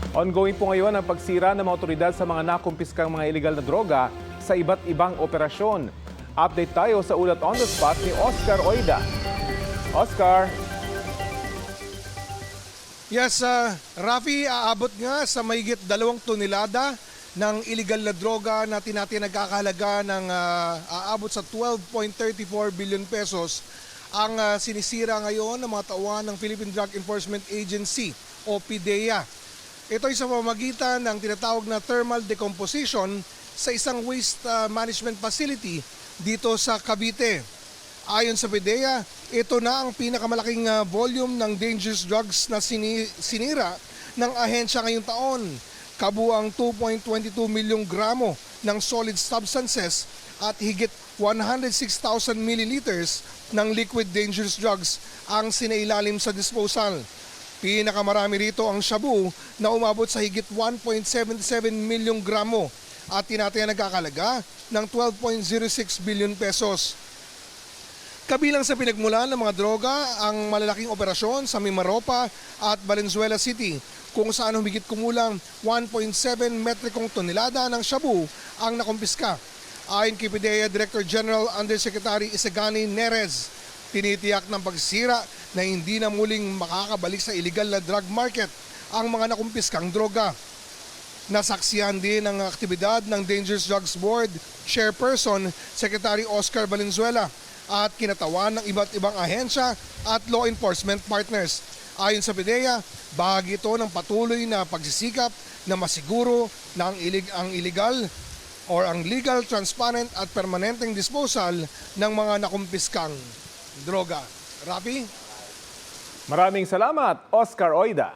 Ongoing po ngayon ang pagsira ng mga otoridad sa mga nakumpiskang mga iligal na droga sa iba't ibang operasyon. Update tayo sa ulat on the spot ni Oscar Oida. Oscar. Yes, Rafi, aabot nga sa mahigit 2 tonelada ng iligal na droga na nagkakahalaga ng aabot sa 12.34 billion pesos ang sinisira ngayon ng mga tauhan ng Philippine Drug Enforcement Agency o PDEA. Ito ay sa pamamagitan ng tinatawag na thermal decomposition sa isang waste management facility dito sa Cavite. Ayon sa PDEA, ito na ang pinakamalaking volume ng dangerous drugs na sinira ng ahensya ngayong taon. Kabuang 2.22 milyong gramo ng solid substances at higit 106,000 milliliters ng liquid dangerous drugs ang sinailalim sa disposal. Pinakamarami rito ang shabu na umabot sa higit 1.77 milyong gramo at nagkakalaga ng 12.06 billion pesos. Kabilang sa pinagmulan ng mga droga ang malalaking operasyon sa Mimaropa at Valenzuela City kung saan humigit kumulang 1.7 metrikong tonelada ng shabu ang nakumpiska. Ayon kay PDEA Director General Undersecretary Isagani Nerez, tinitiyak ng pagsisira na hindi na muling makakabalik sa illegal na drug market ang mga nakumpiskang droga. Nasaksihan din ang aktibidad ng Dangerous Drugs Board Chairperson Secretary Oscar Valenzuela at kinatawan ng iba't ibang ahensya at law enforcement partners. Ayon sa PDEA, bahagi ito ng patuloy na pagsisikap na masiguro na ang legal, transparent at permanenteng disposal ng mga nakumpiskang droga. Rafi? Maraming salamat, Oscar Oida.